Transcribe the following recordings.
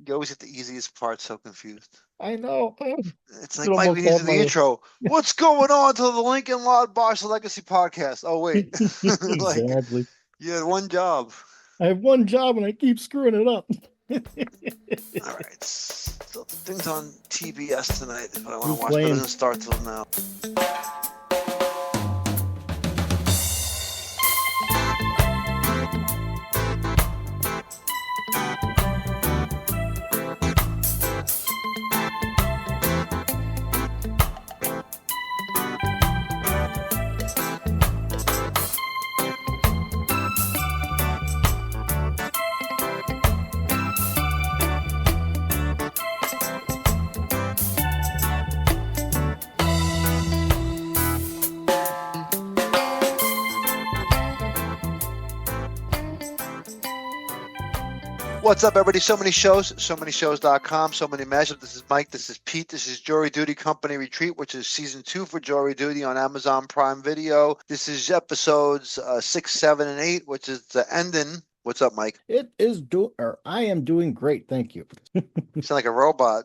You always get the easiest part so confused. I know. It's It like, Mike, we almost need to had do the my intro. What's going on to the Lincoln Log Box Legacy podcast? Oh, wait. Like, exactly. you had one job. I have one job and I keep screwing it up. All right. So things on TBS tonight is what I want Who's to watch, but it playing? doesn't start till now. What's up, everybody? So many shows, so many shows.com, so many mashups. This is Mike. This is Pete. This is Jury Duty Company Retreat, which is season 2 for Jury Duty on Amazon Prime Video. This is episodes 6, 7, and 8, which is the ending. What's up, Mike? It is or I am doing great, thank you. You sound like a robot.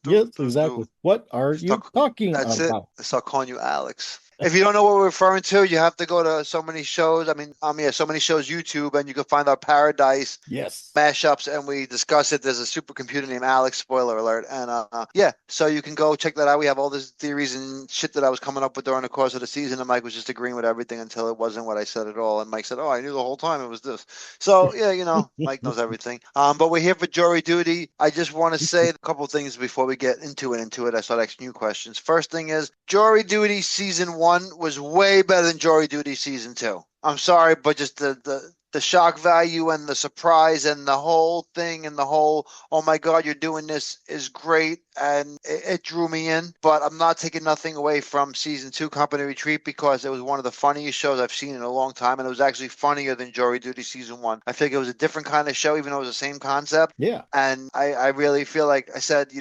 Yes, exactly. What are you Stuck. talking That's it. about? I start calling you Alex. If you don't know what we're referring to, you have to go to So Many Shows. So Many Shows YouTube, and you can find our Paradise Yes. mashups, and we discuss it. There's a supercomputer named Alex, spoiler alert. And yeah, so you can go check that out. We have all these theories and shit that I was coming up with during the course of the season, and Mike was just agreeing with everything until it wasn't what I said at all. And Mike said, "Oh, I knew the whole time it was this." So yeah, Mike knows everything. But we're here for jury duty. I just want to say a couple of things before we get into it. I start asking you questions. First thing is, jury duty season 1 was way better than jury duty season 2. I'm sorry, but just the shock value and the surprise and the whole thing and the whole, oh my God, you're doing this is great. And it drew me in, but I'm not taking nothing away from season 2 Company Retreat, because it was one of the funniest shows I've seen in a long time. And it was actually funnier than Jury Duty season 1. I think it was a different kind of show, even though it was the same concept. Yeah. And I really feel like I said,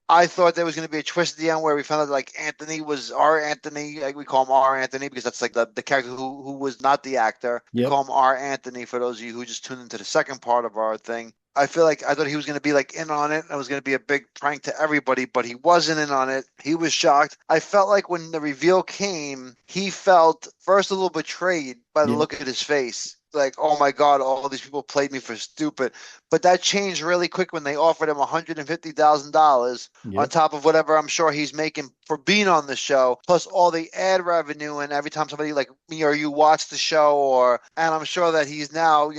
I thought there was going to be a twist at the end where we found out like Anthony was our Anthony. Like we call him our Anthony because that's like the character who was not the actor. We Yep. call him our Anthony for those of you who just tuned into the second part of our thing. I feel like I thought he was going to be like in on it. It was going to be a big prank to everybody, but he wasn't in on it. He was shocked. I felt like when the reveal came, he felt first a little betrayed by the Yep. look at his face. Like, oh my God, all these people played me for stupid. But that changed really quick when they offered him $150,000 on Yep. top of whatever I'm sure he's making for being on the show, plus all the ad revenue. And every time somebody like me or you watch the show, and I'm sure that he's now,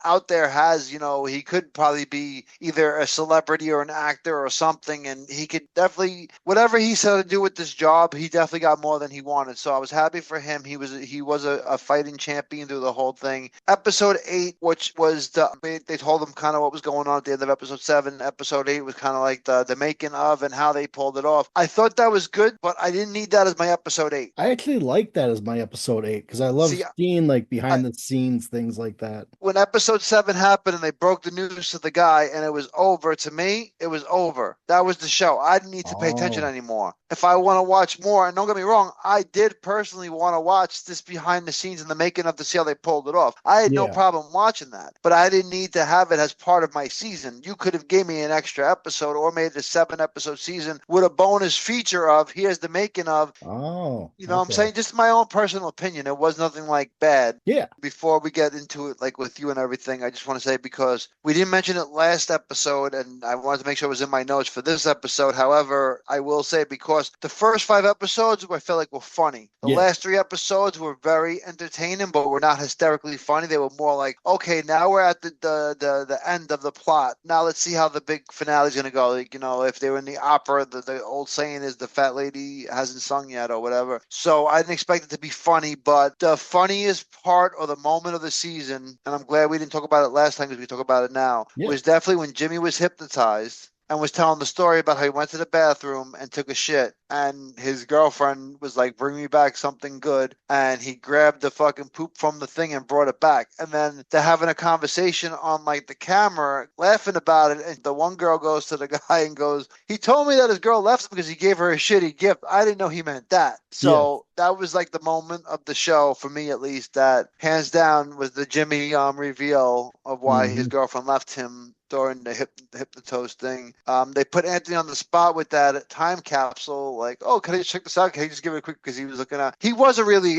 out there has, he could probably be either a celebrity or an actor or something. And he could definitely, whatever he said to do with this job, he definitely got more than he wanted. So I was happy for him. He was a fighting champion through the whole thing. Episode 8, which was they told him kind of what was going on at the end of episode 7. Episode 8 was kind of like the making of and how they pulled it off. I thought that was good, but I didn't need that as my episode 8. I actually like that as my episode 8 because I love See, seeing like I, behind the scenes things like that. when episode 7 happened and they broke the news to the guy and it was over, to me, it was over. That was the show. I didn't need to pay attention Oh, anymore. If I want to watch more, and don't get me wrong, I did personally want to watch this behind the scenes and the making of to see how they pulled it off. I had no yeah. problem watching that, but I didn't need to have it as part of my season. You could have gave me an extra episode or made a 7-episode season with a bonus feature of here's the making of. Oh, You know what I'm okay. saying? Just my own personal opinion. It was nothing like bad. Yeah. Before we get into it, like with you and everything, I just want to say, because we didn't mention it last episode, and I wanted to make sure it was in my notes for this episode. However, I will say, because the first 5 episodes I felt like were funny. The Yeah. last 3 episodes were very entertaining, but were not hysterically funny. They were more like, okay, now we're at the end of the plot. Now let's see how the big finale is going to go. Like, if they were in the opera, the old saying is the fat lady hasn't sung yet or whatever. So I didn't expect it to be funny, but the funniest part or the moment of the season, and I'm glad we didn't talk about it last time because we talk about it now, Yeah. was definitely when Jimmy was hypnotized and was telling the story about how he went to the bathroom and took a shit. And his girlfriend was like, bring me back something good. And he grabbed the fucking poop from the thing and brought it back. And then they're having a conversation on like the camera, laughing about it. And the one girl goes to the guy and goes, he told me that his girl left him because he gave her a shitty gift. I didn't know he meant that. Yeah. So that was like the moment of the show for me, at least, that hands down was the Jimmy reveal of why his girlfriend left him during the hypnotoast thing. They put Anthony on the spot with that time capsule, like, oh, can I just check this out? Can I just give it a quick, because he was looking at,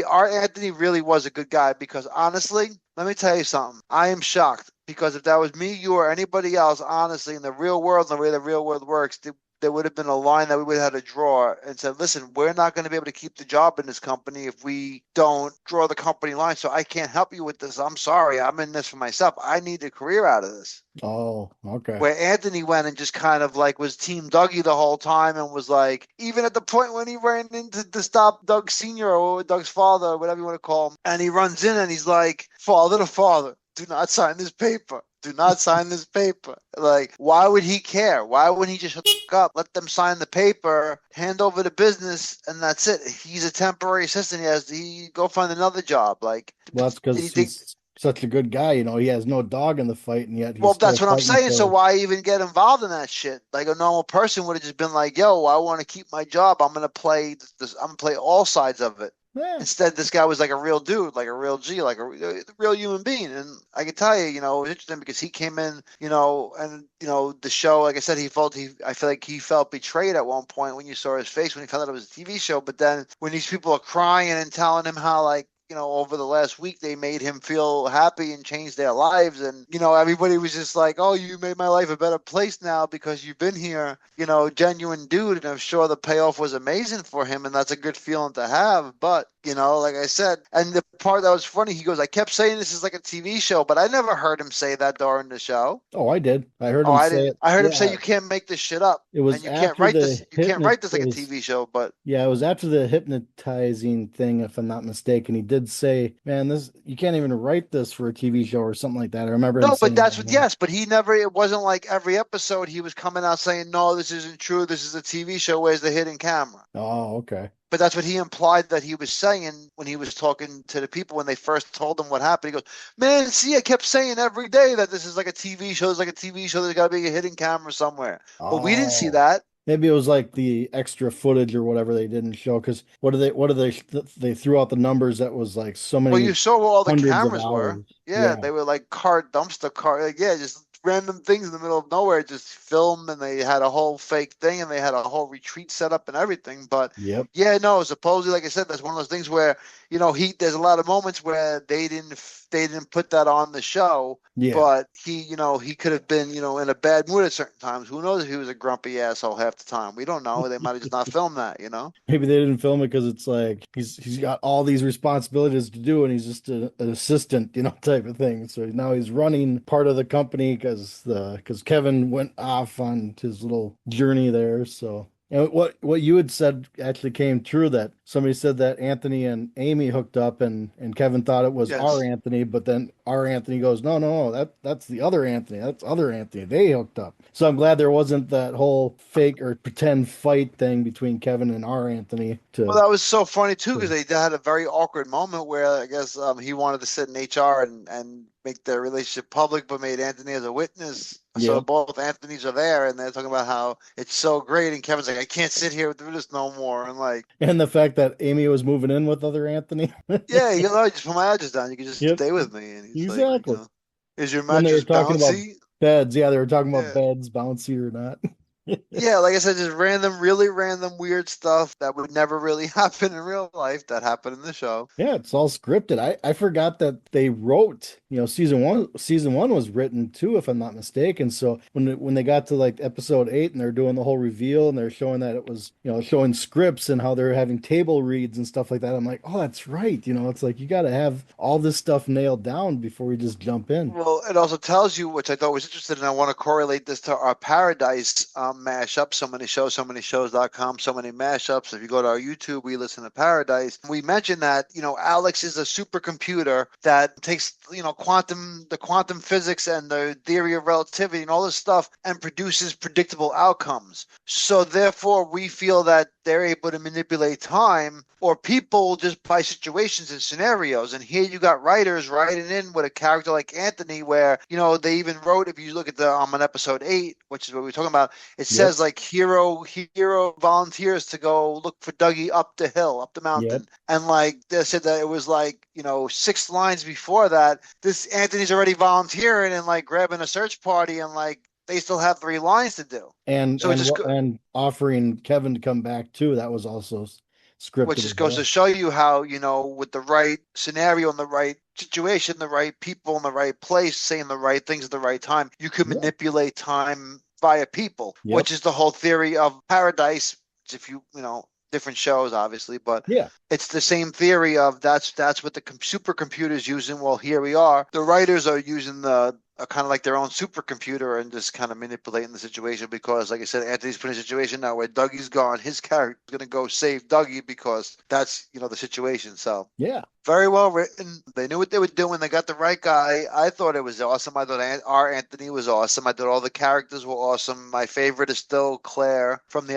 our Anthony really was a good guy, because honestly, let me tell you something. I am shocked, because if that was me, you, or anybody else, honestly, in the real world, and the way the real world works, there would have been a line that we would have had to draw and said, listen, we're not going to be able to keep the job in this company if we don't draw the company line. So I can't help you with this. I'm sorry. I'm in this for myself. I need a career out of this. Oh, okay. Where Anthony went and just kind of like was Team Dougie the whole time, and was like, even at the point when he ran into to stop Doug Sr. or Doug's father, or whatever you want to call him, and he runs in and he's like, father to father, do not sign this paper. Do not sign this paper. Like, why would he care? Why wouldn't he just hook up, let them sign the paper, hand over the business, and that's it? He's a temporary assistant. He go find another job. Like, well, that's because he's such a good guy. You know, he has no dog in the fight, and yet he's that's what I'm saying. So why even get involved in that shit? Like, a normal person would have just been like, yo, I want to keep my job. I'm gonna play this. I'm gonna play all sides of it. Yeah. Instead, this guy was like a real dude, like a real G, like a real human being. And I can tell you, it was interesting because he came in, and the show, like I said, I feel like he felt betrayed at one point when you saw his face when he found out it was a TV show. But then when these people are crying and telling him how, like, over the last week, they made him feel happy and changed their lives. And, everybody was just like, oh, you made my life a better place now because you've been here, genuine dude. And I'm sure the payoff was amazing for him. And that's a good feeling to have. But, like I said, and the part that was funny, he goes, I kept saying this is like a TV show, but I never heard him say that during the show. Oh, I did. I heard him say it. I heard him say, you can't make this shit up. It was, and you can't write this. You can't write this like a TV show, but yeah, it was after the hypnotizing thing, if I'm not mistaken. He did say, man, you can't even write this for a TV show or something like that. I remember him saying yes, but it wasn't like every episode he was coming out saying, no, this isn't true. This is a TV show. Where's the hidden camera? Oh, okay. But that's what he implied that he was saying when he was talking to the people when they first told him what happened. He goes, man, see, I kept saying every day that this is like a TV show. It's like a TV show. There's got to be a hidden camera somewhere. Oh. But we didn't see that. Maybe it was like the extra footage or whatever they didn't show. Because they threw out the numbers that was like so many. Well, you saw where all the cameras were. Yeah, they were like dumpster car. Like, yeah, just random things in the middle of nowhere, just film, and they had a whole fake thing, and they had a whole retreat set up and everything. But yeah, no, supposedly, like I said, that's one of those things where there's a lot of moments where they didn't put that on the show. Yeah. But he could have been in a bad mood at certain times. Who knows if he was a grumpy asshole half the time? We don't know. They might have just not filmed that. Maybe they didn't film it because it's like he's got all these responsibilities to do, and he's just an assistant, type of thing. So now he's running part of the company because Kevin went off on his little journey there. So, and what you had said actually came true, that somebody said that Anthony and Amy hooked up, and Kevin thought it was our Anthony, but then our Anthony goes, no, that's the other Anthony. That's other Anthony. They hooked up. So I'm glad there wasn't that whole fake or pretend fight thing between Kevin and our Anthony. Well, that was so funny too, because they had a very awkward moment where I guess he wanted to sit in HR and make their relationship public, but made Anthony as a witness. So both Anthonys are there, and they're talking about how it's so great. And Kevin's like, I can't sit here with this no more. And the fact that Amy was moving in with other Anthony. Yeah, just put my address down. You can just stay with me. And he's exactly. Like, is your mattress bouncy? Beds. Yeah, they were talking about beds, bouncy or not. Yeah, like I said, just really random, weird stuff that would never really happen in real life that happened in the show. Yeah, it's all scripted. I forgot that they wrote, season one was written too, if I'm not mistaken. So when they got to like episode 8 and they're doing the whole reveal and they're showing that it was, showing scripts and how they're having table reads and stuff like that, I'm like, oh, that's right. It's like you got to have all this stuff nailed down before we just jump in. Well, it also tells you, which I thought was interesting, and I want to correlate this to our Paradise mashup. So Many Shows, SoManyShows.com, So Many Mashups. If you go to our YouTube, we listen to Paradise. We mentioned that, Alex is a supercomputer that takes, the quantum physics and the theory of relativity and all this stuff and produces predictable outcomes. So therefore we feel that they're able to manipulate time or people just by situations and scenarios. And here you got writers writing in with a character like Anthony where, they even wrote, if you look at the on episode 8, which is what we're talking about, it Yep. says like hero volunteers to go look for Dougie up the hill, up the Yep. mountain. And like they said that it was like, 6 lines before that, this Anthony's already volunteering and like grabbing a search party and like they still have 3 lines to do. And So it just and offering Kevin to come back too. That was also which scripted just as goes to well. show you how, with the right scenario and the right situation, the right people in the right place, saying the right things at the right time, you can Yeah. manipulate time via people, Yep. which is the whole theory of Paradise. If different shows, obviously, but Yeah. it's the same theory of that's what the supercomputer's using. Well, here we are. The writers are using the kind of like their own supercomputer and just kind of manipulating the situation because, like I said, Anthony's put in a situation now where Dougie's gone. His character's going to go save Dougie because that's, the situation. So Yeah. very well written. They knew what they were doing. They got the right guy. I thought it was awesome. I thought our Anthony was awesome. I thought all the characters were awesome. My favorite is still Claire from the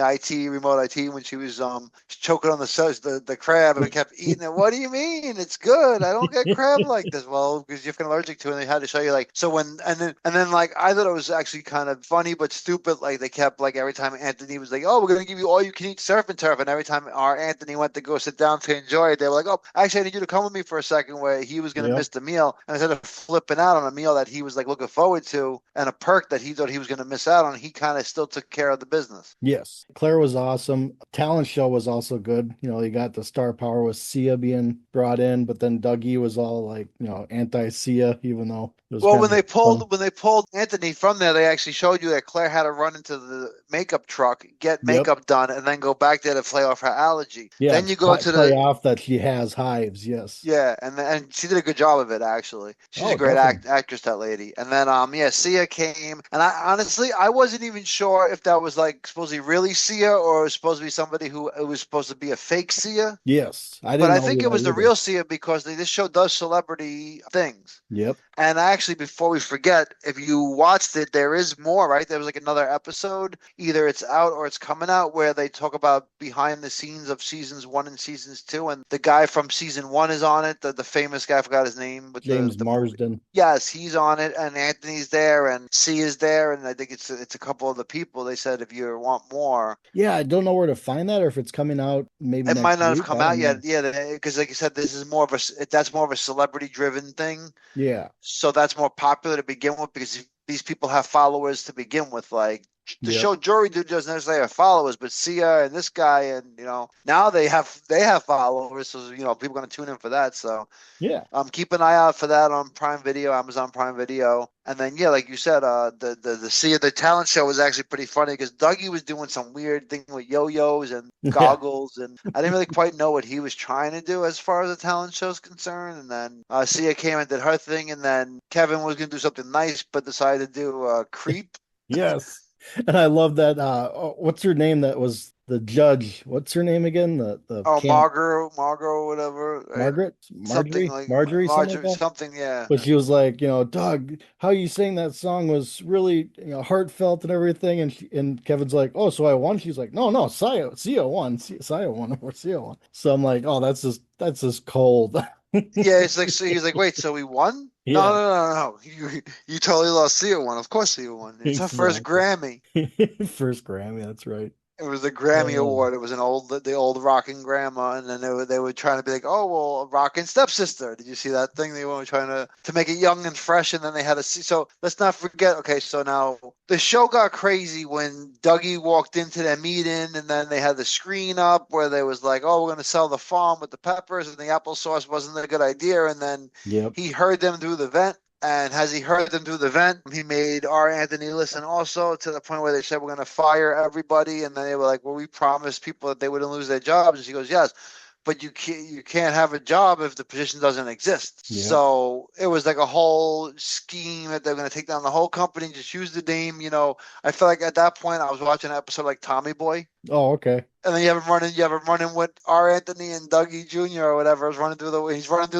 remote IT when she was choking on the crab and kept eating it. What do you mean? It's good. I don't get crab like this. Well, because you're allergic to it, and they had to show you like so when and then like I thought it was actually kind of funny but stupid. Like they kept like every time Anthony was like, "Oh, we're gonna give you all you can eat surf and turf," and every time our Anthony went to go sit down to enjoy it, they were like, "Oh, actually, I need you to come with me for a second," where he was going to Yep. miss the meal. And instead of flipping out on a meal that he was like looking forward to and a perk that he thought he was going to miss out on, he kind of still took care of the business. Yes. Claire was awesome. Talent show was also good. You got the star power with Sia being brought in, but then Dougie was all like, anti-Sia, even though it was Well, kind when of they fun. pulled Anthony from there, they actually showed you that Claire had to run into the makeup truck, get Yep. makeup done, and then go back there to play off her allergy. Yeah. Then you go to Play the off that she has hives. Yes. Yeah, and she did a good job of it actually. She's a Oh, great definitely. actress, that lady. And then yeah, Sia came, and I honestly I wasn't even sure if that was like supposed to be really Sia or it was supposed to be somebody who it was supposed to be a fake Sia. Yes. I But didn't I know think it that was the either. real Sia because this show does celebrity things. Yep. And actually, before we forget, if you watched it, there is more, right? There was like another episode, either it's out or it's coming out, where they talk about behind the scenes of seasons 1 and seasons 2, and the guy from season 1 is on it, the famous guy, I forgot his name, with James the movie. Marsden. Yes, he's on it, and Anthony's there, and C is there, and I think it's a couple of the people. They said if you want more, Yeah, I don't know where to find that or if it's coming out maybe it might next not have week. come I out don't yet. know. Yeah, because like I said, this is more of that's more of a celebrity driven thing. Yeah. So that's more popular to begin with because these people have followers to begin with. Like the Yep. show Jury Dude doesn't necessarily have followers, but Sia and this guy and now they have followers, so people are going to tune in for that. So Yeah. keep an eye out for that on Prime Video, Amazon Prime Video. And then yeah, like you said, the Sia the talent show was actually pretty funny because Dougie was doing some weird thing with yo-yos and Yeah. goggles, and I didn't really quite know what he was trying to do as far as the talent show is concerned. And then Sia came and did her thing, and then Kevin was going to do something nice, but decided to do creep. Yes. And I love that what's her name that was the judge? What's her name again? The Oh, camp Margot, whatever, right? Margaret? Something Marjorie? like Marjorie, something like Marjorie, that. something, yeah. But she was like, Doug, how you sang that song was really, heartfelt and everything. And Kevin's like, oh, so I won. She's like, no, no, Sia won. Sia won or Sia won. So I'm like, oh, that's just cold. Yeah, it's like so he's like, wait, so we won? No, Yeah, no, no, no, no. You totally lost. Sia won. Of course, Sia won. It's her first exactly. Grammy. First Grammy, that's right. It was the Grammy Oh, Award. It was the old rocking grandma, and then they were trying to be like, oh well, rocking stepsister. Did you see that thing? They were trying to make it young and fresh, and then they had to see. So let's not forget. Okay, so now the show got crazy when Dougie walked into their meeting, and then they had the screen up where they was like, oh, we're going to sell the farm with the peppers, and the applesauce wasn't a good idea, and then yep. he heard them through the vent. And as he heard them through the vent, he made our Anthony listen also to the point where they said, we're going to fire everybody. And then they were like, well, we promised people that they wouldn't lose their jobs. And she goes, yes, but you can't have a job if the position doesn't exist. Yep. So it was like a whole scheme that they're going to take down the whole company, just use the name. I felt like at that point I was watching an episode like Tommy Boy. Oh, okay. And then you have him running with R. Anthony and Dougie Jr. or whatever. He's running through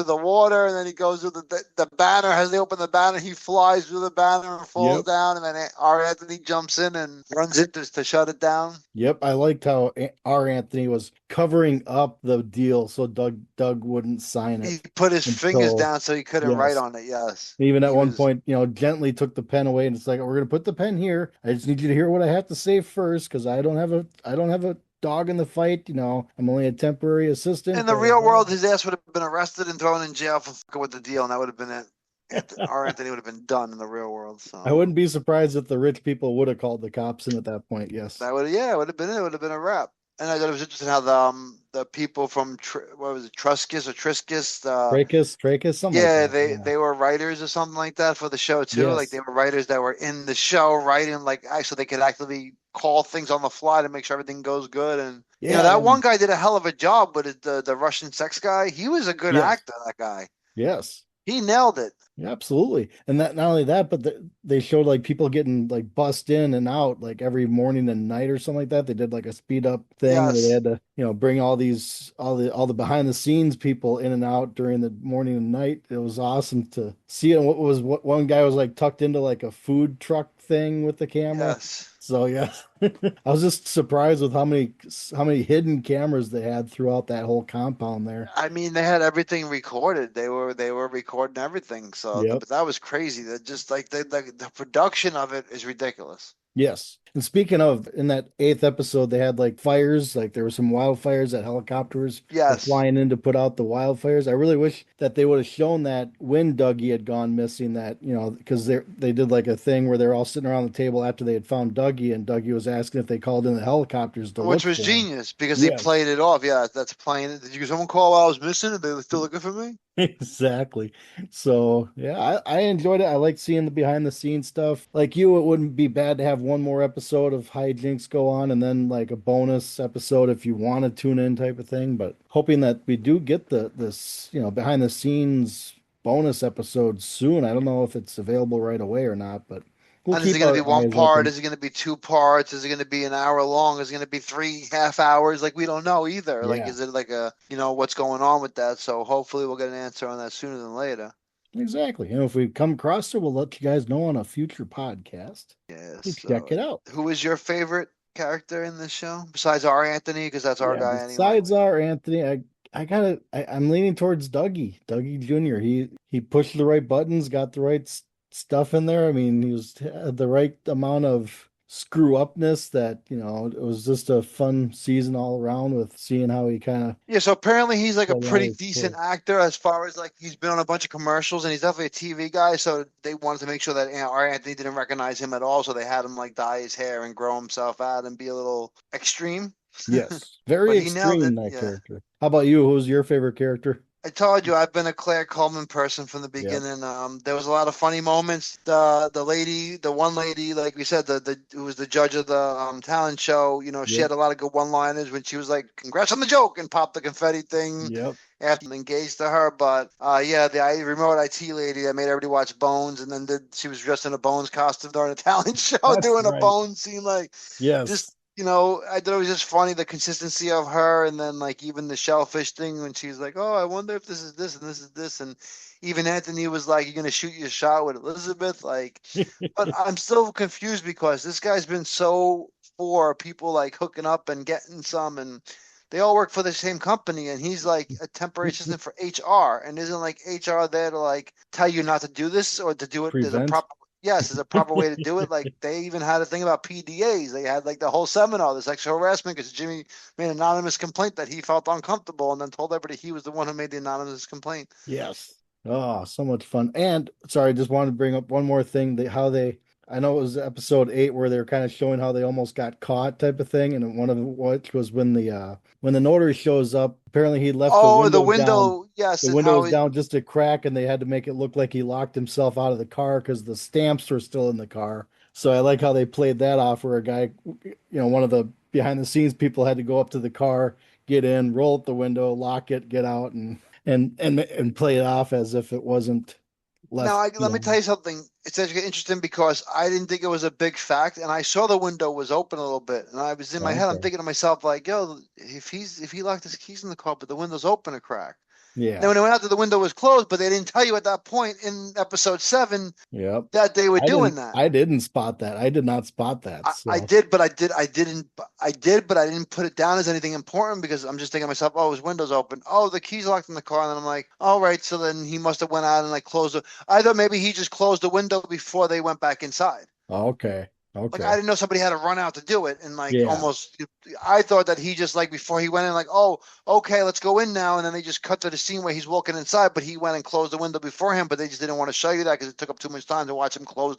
the water, and then he goes through the banner. As they open the banner, he flies through the banner and falls Yep. down, and then R. Anthony jumps in and runs it to shut it down. Yep. I liked how R. Anthony was covering up the deal so Doug wouldn't sign He it put his fingers until down so he couldn't write yes. on it. Yes, Even at he one was. point, gently took the pen away and it's like, we're gonna put the pen here. I just need you to hear what I have to say first because I don't have a dog in the fight. I'm only a temporary In assistant. the Blah, blah, real blah. world, his ass would have been arrested and thrown in jail for fucking with the deal, and that would have been it. R. Anthony would have been done in the real world. I So wouldn't be surprised if the rich people would have called the cops in at that point. Yes. that would, yeah, it would have been it. It would have been a wrap. And I thought it was interesting how the people from what was it, Truscus or Triscus, Trachis, something like yeah, that. they Yeah. they were writers or something like that for the show too. Like they Yes. were writers that were in the show writing, like actually they could actively call things on the fly to make sure everything goes good. And Yeah. that one And guy did a hell of a job, but the Russian sex guy, he was a good yes. actor. That guy, Yes. he nailed it. Yeah, absolutely. And that not only that, but they showed like people getting like bussed in and out like every morning and night or something like that. They did like a speed up thing where they Yes. had to, bring all the behind the scenes people in and out during the morning and night. It was awesome to see it. And what one guy was like tucked into like a food truck thing with the camera. Yes. So yeah, I was just surprised with how many hidden cameras they had throughout that whole compound there. I mean, they had everything recorded. They were recording everything. So, Yep. but that was crazy. That just like the production of it is ridiculous. Yes. And speaking of, in that eighth episode, they had like fires, like there were some wildfires that helicopters were Yes. flying in to put out the wildfires. I really wish that they would have shown that when Dougie had gone missing, that, because they did like a thing where they're all sitting around the table after they had found Dougie, and Dougie was asking if they called in the helicopters to Which look was for him. genius because they Yes. played it off. Yeah, that's playing. Did you someone call while I was missing? Are they still looking for me? Exactly. So yeah, I enjoyed it. I like seeing the behind the scenes stuff. Like you, it wouldn't be bad to have one more episode of hijinks go on and then like a bonus episode if you want to tune in type of thing. But hoping that we do get this, behind the scenes bonus episode soon. I don't know if it's available right away or not, but we'll And is it keep going to be our one eyes part? open. Is it going to be two parts? Is it going to be an hour long? Is it going to be 3 half hours? Like we don't know either. Like Yeah, is it like what's going on with that? So hopefully we'll get an answer on that sooner than later. exactly. And if we come across it, we'll let you guys know on a future podcast. Yes. You check So it out. who is your favorite character in this show besides R. Anthony? Because that's our Yeah, guy anyway. besides our Anthony, I'm leaning towards Dougie Jr. He pushed the right buttons, got the right stuff in there. I mean, he had the right amount of screw upness that, it was just a fun season all around with seeing how he kind of Yeah, so apparently he's like a played out pretty his decent play. actor as far as like he's been on a bunch of commercials and he's definitely a TV guy. So they wanted to make sure that R. Anthony didn't recognize him at all. So they had him like dye his hair and grow himself out and be a little extreme. Yes, very But he nailed it. extreme that Yeah. character. How about you? Who's your favorite character? I told you I've been a Claire Coleman person from the Yep, beginning. There was a lot of funny moments. The one lady, like we said, the who was the judge of the talent show. She yep, had a lot of good one-liners when she was like, "Congrats on the joke," and popped the confetti thing yep. after I'm engaged to her. But yeah, the remote IT lady that made everybody watch Bones, and then she was dressed in a Bones costume during a talent show That's doing a right. Bones scene. Like, Yes. just I thought it was just funny the consistency of her, and then like even the shellfish thing when she's like, "Oh, I wonder if this is this and this is this," and even Anthony was like, "You're gonna shoot your shot with Elizabeth," like. But I'm still confused because this guy's been so for people like hooking up and getting some, and they all work for the same company, and he's like a temporary assistant for HR, and isn't like HR there to like tell you not to do this or to do it. There's a Prevent. proper Yes, there's a proper way to do it. Like they even had a thing about PDAs. They had like the whole seminar, the sexual harassment, because Jimmy made an anonymous complaint that he felt uncomfortable, and then told everybody he was the one who made the anonymous complaint. Yes. Oh, so much fun. And sorry, just wanted to bring up one more thing. I know it was episode 8 where they were kind of showing how they almost got caught type of thing. And one of which was when the notary shows up, apparently he left the Oh, the window down. window. Yes, The and window how was down just a crack and they had to make it look like he locked himself out of the car because the stamps were still in the car. So I like how they played that off where a guy, one of the behind the scenes people had to go up to the car, get in, roll up the window, lock it, get out and play it off as if it wasn't less, Let me tell you something. It's actually interesting because I didn't think it was a big fact, and I saw the window was open a little bit, and I was in my head. I'm okay. thinking to myself, like, yo, if he locked his keys in the car, but the window's open a crack. Then Yeah. when I went out, the window was closed, but they didn't tell you at that point in episode 7 Yep. that they were doing that. I didn't spot that. I did not spot that. I So, did, but I did, but I didn't put it down as anything important because I'm just thinking to myself, oh, his window's open. Oh, the key's locked in the car. And then I'm like, all right. So then he must have went out and like closed it. I thought maybe he just closed the window before they went back inside. okay. Like I Okay. didn't know somebody had to run out to do it. And like Yeah. almost, I thought that he just like before he went in, like, oh, okay, let's go in now. And then they just cut to the scene where he's walking inside, but he went and closed the window before him. But they just didn't want to show you that because it took up too much time to watch him close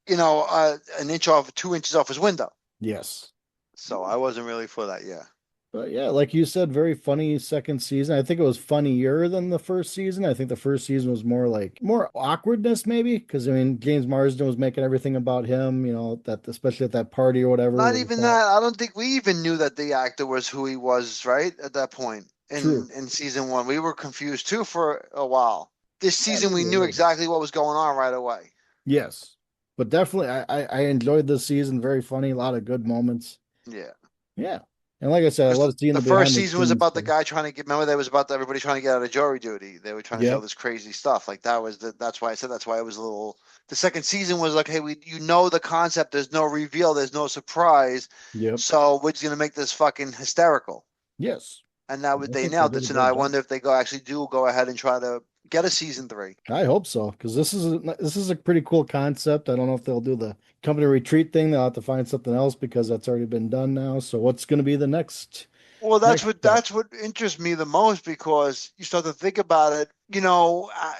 an inch off, 2 inches off his window. Yes. So I wasn't really for that. Yeah. But yeah, like you said, very funny second season. I think it was funnier than the first season. I think the first season was more like more awkwardness, maybe, because I mean James Marsden was making everything about him. That especially at that party or whatever. Not Where he even thought, that. I don't think we even knew that the actor was who he was, right? At that point true. in season 1. We were confused too for a while. This Yeah, season we maybe a knew little bit. exactly what was going on right away. Yes, but definitely, I enjoyed this season. Very funny, a lot of good moments. Yeah. Yeah, and like I said, I Because love seeing the the first behind the season was scenes about the stuff. guy trying to get. Remember, that was about everybody trying to get out of jury duty. They were trying to show Yep, this crazy stuff. Like that was the. That's why I said that's why it was a little. The second season was like, hey, you know the concept. There's no reveal. There's no surprise. yep, So we're just gonna make this fucking hysterical. yes. And now I they think they nailed did it. a So now great I job. wonder if they go ahead and try to get a season 3. I hope so, because this is a pretty cool concept. I don't know if they'll do the company retreat thing. They'll have to find something else because that's already been done now. So what's going to be the Well, next step? that's what interests me the most because you start to think about it.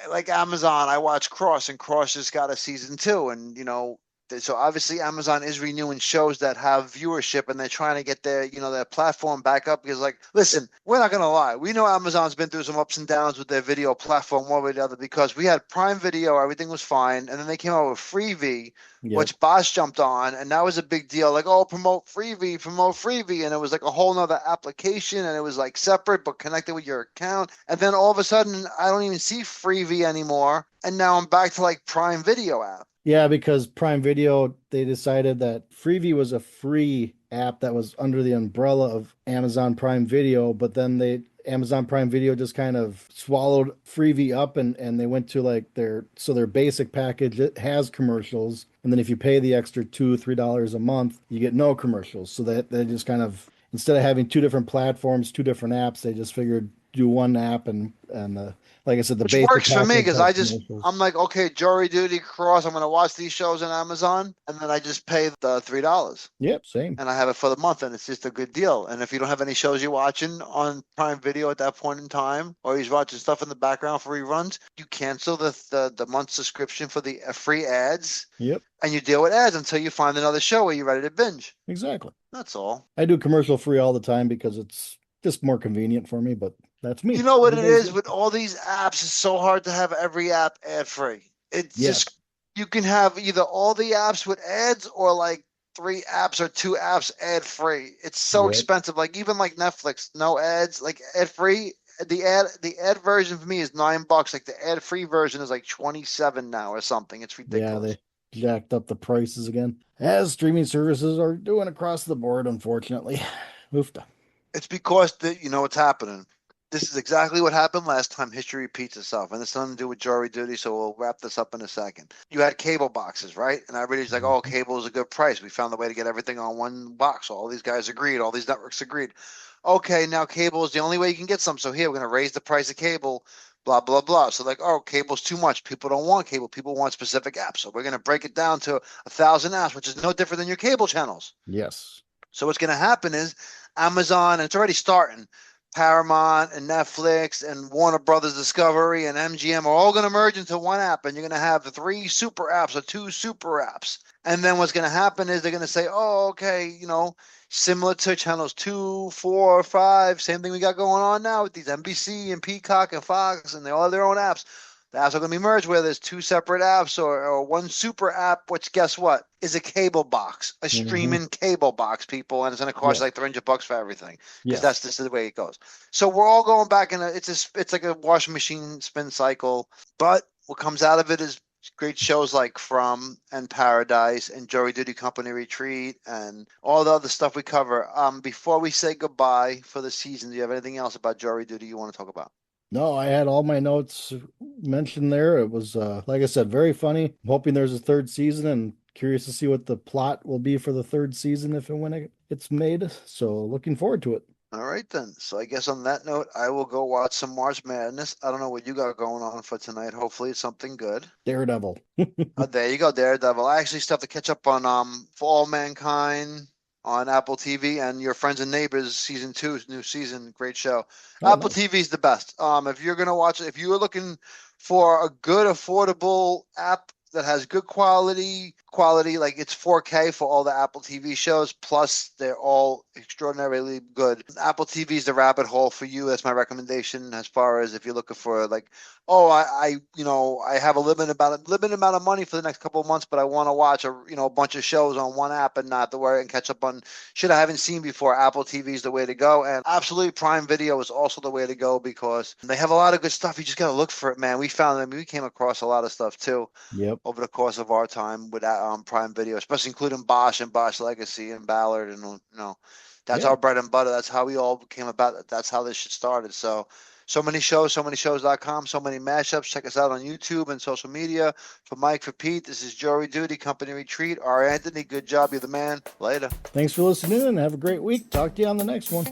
Like Amazon, I watch Cross, and Cross just got a season 2, and so obviously Amazon is renewing shows that have viewership, and they're trying to get their platform back up because, like, listen, we're not gonna lie, we know Amazon's been through some ups and downs with their video platform one way or the other because we had Prime Video, everything was fine, and then they came out with Freevee, Yep. which Boss jumped on, and that was a big deal. Like, oh, promote Freevee, and it was like a whole nother application, and it was like separate but connected with your account. And then all of a sudden, I don't even see Freevee anymore, and now I'm back to like Prime Video app. Yeah, because Prime Video, they decided that Freevee was a free app that was under the umbrella of Amazon Prime Video, but then Amazon Prime Video just kind of swallowed Freevee up and they went to like their basic package. It has commercials, and then if you pay the extra $2, $3 a month, you get no commercials. So that they just kind of instead of having two different platforms, two different apps, they just figured do one app and like I said, the Which basic works for me package because has commercials. I'm like, okay, Jury Duty, Cross, I'm gonna watch these shows on Amazon, and then I just pay the $3. Yep, same. And I have it for the month, and it's just a good deal. And if you don't have any shows you're watching on Prime Video at that point in time, or you're watching stuff in the background for reruns, you cancel the month subscription for the free ads, Yep, and you deal with ads until you find another show where you're ready to binge. exactly. That's all. I do commercial free all the time because it's just more convenient for me, but that's You me. know what it Everybody's is different. with all these apps? It's so hard to have every app ad free. It's just Yes. you can have either all the apps with ads or like 3 apps or 2 apps ad free. It's so Yep. expensive. Like even like Netflix, no ads, like ad free. The ad version for me is $9. Like the ad free version is like 27 now or something. It's Yeah, ridiculous. they jacked up the prices again, as streaming services are doing across the board, unfortunately. Oofta. It's because you know what's happening. This is exactly what happened last time. History repeats itself, and it's nothing to do with jury duty. So we'll wrap this up in a second. You had cable boxes, right? And everybody's like, "Oh, Mhm. cable is a good price. We found a way to get everything on one box." All these guys agreed. All these networks agreed. Okay, now cable is the only way you can get some. So here we're going to raise the price of cable. Blah blah blah. So like, oh, cable's too much. People don't want cable. People want specific apps. So we're going to break it down to 1,000 apps, which is no different than your cable channels. Yes. So what's going to happen is Amazon, and it's already starting. Paramount and Netflix and Warner Brothers Discovery and MGM are all going to merge into one app, and you're going to have the 3 super apps or 2 super apps. And then what's going to happen is they're going to say, "Oh, okay, similar to channels 2, 4, 5, same thing we got going on now with these NBC and Peacock and Fox, and they all have their own apps. The apps are going to be merged where there's 2 separate apps or one super app, which guess what? Is a cable box, a Hmm. streaming cable box, people, and it's going to cost Yes. like $300 for everything because that's Yes. just the way it goes. So we're all going back it's like a washing machine spin cycle. But what comes out of it is great shows like From and Paradise and Jury Duty Company Retreat and all the other stuff we cover. Before we say goodbye for the season, do you have anything else about Jury Duty you want to talk about? No, I had all my notes mentioned there. It was, like I said, very funny. I'm hoping there's a third season and curious to see what the plot will be for the third season if and when it's made. So looking forward to it. All right then. So I guess on that note, I will go watch some March Madness. I don't know what you got going on for tonight. Hopefully it's something good. Daredevil. There you go, Daredevil. I actually still have to catch up on For All Mankind on Apple TV and Your Friends and Neighbors season 2, new season, great show. Oh, Apple nice. TV is the best. If you're gonna watch it, if you are looking for a good, affordable app that has good quality like it's 4K for all the Apple TV shows, plus they're all extraordinarily good. Apple TV is the rabbit hole for you. That's my recommendation as far as if you're looking for like, oh, I have a limited amount of money for the next couple of months, but I want to watch a bunch of shows on one app and not to worry and catch up on shit I haven't seen before. Apple TV is the way to go, and absolutely Prime Video is also the way to go because they have a lot of good stuff. You just got to look for it, man. We came across a lot of stuff too Yep. over the course of our time with Prime Video, especially including Bosch and Bosch Legacy and Ballard, and that's Yeah. our bread and butter. That's how we all came about. That's how this shit started. So many shows, so many shows.com, so many mashups. Check us out on YouTube and social media. For Mike, for Pete, this is Jury Duty Company Retreat. Our Anthony, good job. You're the man. Later. Thanks for listening and have a great week. Talk to you on the next one.